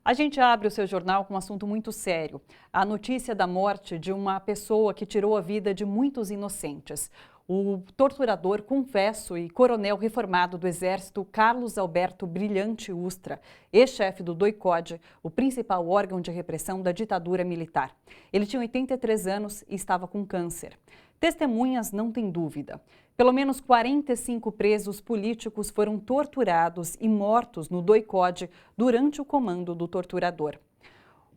A gente abre o seu jornal com um assunto muito sério. A notícia da morte de uma pessoa que tirou a vida de muitos inocentes. O torturador, confesso e coronel reformado do Exército, Carlos Alberto Brilhante Ustra, ex-chefe do DOI-CODE, o principal órgão de repressão da ditadura militar. Ele tinha 83 anos e estava com câncer. Testemunhas não têm dúvida. Pelo menos 45 presos políticos foram torturados e mortos no DOI-CODE durante o comando do torturador.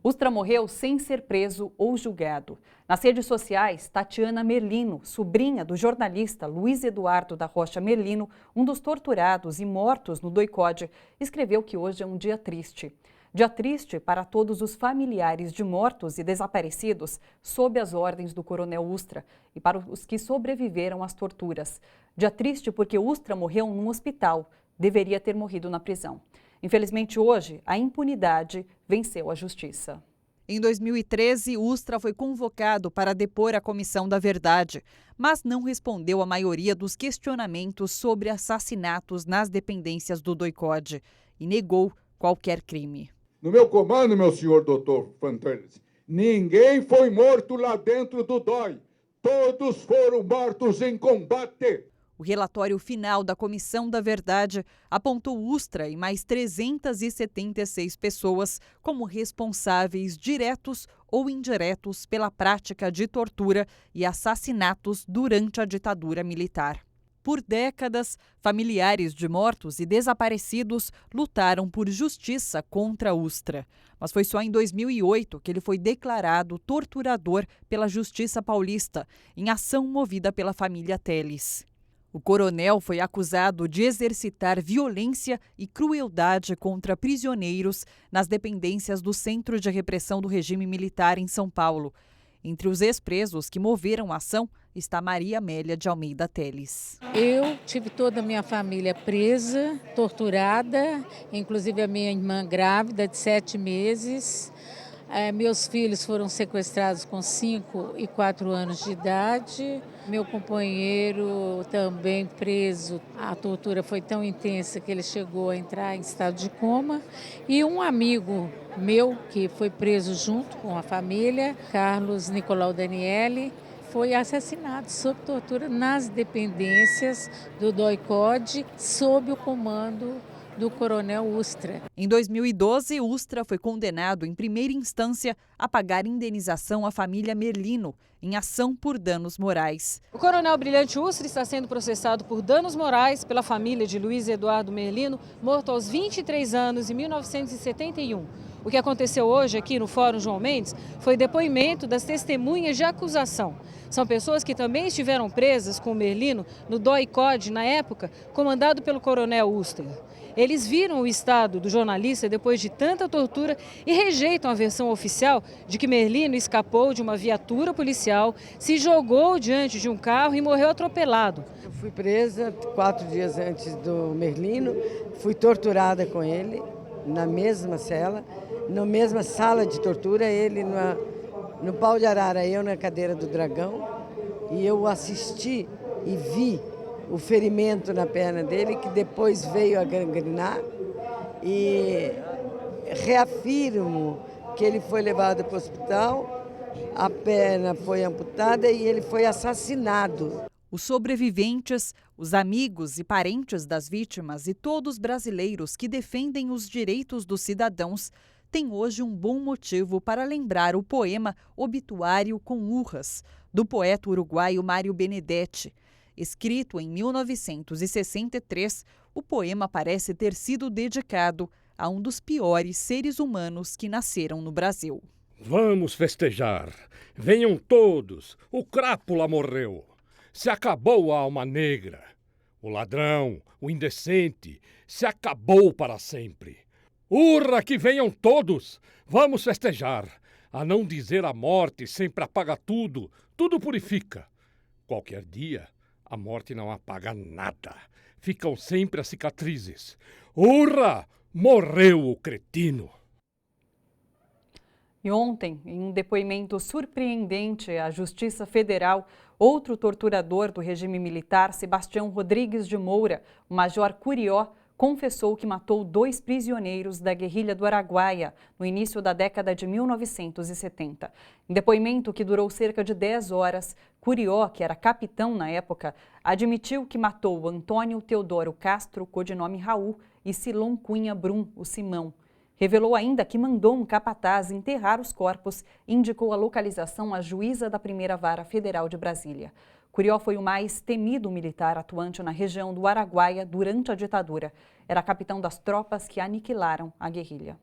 Ustra morreu sem ser preso ou julgado. Nas redes sociais, Tatiana Merlino, sobrinha do jornalista Luiz Eduardo da Rocha Merlino, um dos torturados e mortos no DOI-CODE, escreveu que hoje é um dia triste. Dia triste para todos os familiares de mortos e desaparecidos sob as ordens do coronel Ustra e para os que sobreviveram às torturas. Dia triste porque Ustra morreu num hospital, deveria ter morrido na prisão. Infelizmente, hoje, a impunidade venceu a justiça. Em 2013, Ustra foi convocado para depor à Comissão da Verdade, mas não respondeu à maioria dos questionamentos sobre assassinatos nas dependências do DOI-CODE e negou qualquer crime. No meu comando, meu senhor doutor Fantanes, ninguém foi morto lá dentro do DOI. Todos foram mortos em combate. O relatório final da Comissão da Verdade apontou Ustra e mais 376 pessoas como responsáveis diretos ou indiretos pela prática de tortura e assassinatos durante a ditadura militar. Por décadas, familiares de mortos e desaparecidos lutaram por justiça contra Ustra. Mas foi só em 2008 que ele foi declarado torturador pela Justiça Paulista, em ação movida pela família Telles. O coronel foi acusado de exercitar violência e crueldade contra prisioneiros nas dependências do Centro de Repressão do Regime Militar em São Paulo. Entre os ex-presos que moveram a ação está Maria Amélia de Almeida Telles. Eu tive toda a minha família presa, torturada, inclusive a minha irmã grávida de 7 meses. Meus filhos foram sequestrados com 5 e 4 anos de idade. Meu companheiro também preso. A tortura foi tão intensa que ele chegou a entrar em estado de coma. E um amigo meu, que foi preso junto com a família, Carlos Nicolau Daniele, foi assassinado sob tortura nas dependências do DOI-CODE, sob o comando do coronel Ustra. Em 2012, Ustra foi condenado em primeira instância a pagar indenização à família Merlino em ação por danos morais. O coronel Brilhante Ustra está sendo processado por danos morais pela família de Luiz Eduardo Merlino, morto aos 23 anos em 1971. O que aconteceu hoje aqui no Fórum João Mendes foi depoimento das testemunhas de acusação. São pessoas que também estiveram presas com o Merlino no DOI-CODE na época, comandado pelo coronel Ustra. Eles viram o estado do jornalista depois de tanta tortura e rejeitam a versão oficial de que Merlino escapou de uma viatura policial, se jogou diante de um carro e morreu atropelado. Eu fui presa 4 dias antes do Merlino, fui torturada com ele na mesma cela, na mesma sala de tortura, ele no pau de arara, eu na cadeira do dragão, e eu assisti e vi o ferimento na perna dele, que depois veio a gangrenar, e reafirmo que ele foi levado para o hospital, a perna foi amputada e ele foi assassinado. Os sobreviventes, os amigos e parentes das vítimas e todos os brasileiros que defendem os direitos dos cidadãos têm hoje um bom motivo para lembrar o poema Obituário com Urras, do poeta uruguaio Mário Benedetti. Escrito em 1963, o poema parece ter sido dedicado a um dos piores seres humanos que nasceram no Brasil. Vamos festejar. Venham todos. O crápula morreu. Se acabou a alma negra. O ladrão, o indecente, se acabou para sempre. Hurra, que venham todos! Vamos festejar. A não dizer a morte sempre apaga tudo, tudo purifica. Qualquer dia, a morte não apaga nada. Ficam sempre as cicatrizes. Hurra! Morreu o cretino! E ontem, em um depoimento surpreendente à Justiça Federal, outro torturador do regime militar, Sebastião Rodrigues de Moura, o major Curió, confessou que matou 2 prisioneiros da guerrilha do Araguaia no início da década de 1970. Em depoimento que durou cerca de 10 horas, Curió, que era capitão na época, admitiu que matou Antônio Teodoro Castro, codinome Raul, e Silon Cunha Brum, o Simão. Revelou ainda que mandou um capataz enterrar os corpos e indicou a localização à juíza da Primeira Vara Federal de Brasília. Curió foi o mais temido militar atuante na região do Araguaia durante a ditadura. Era capitão das tropas que aniquilaram a guerrilha.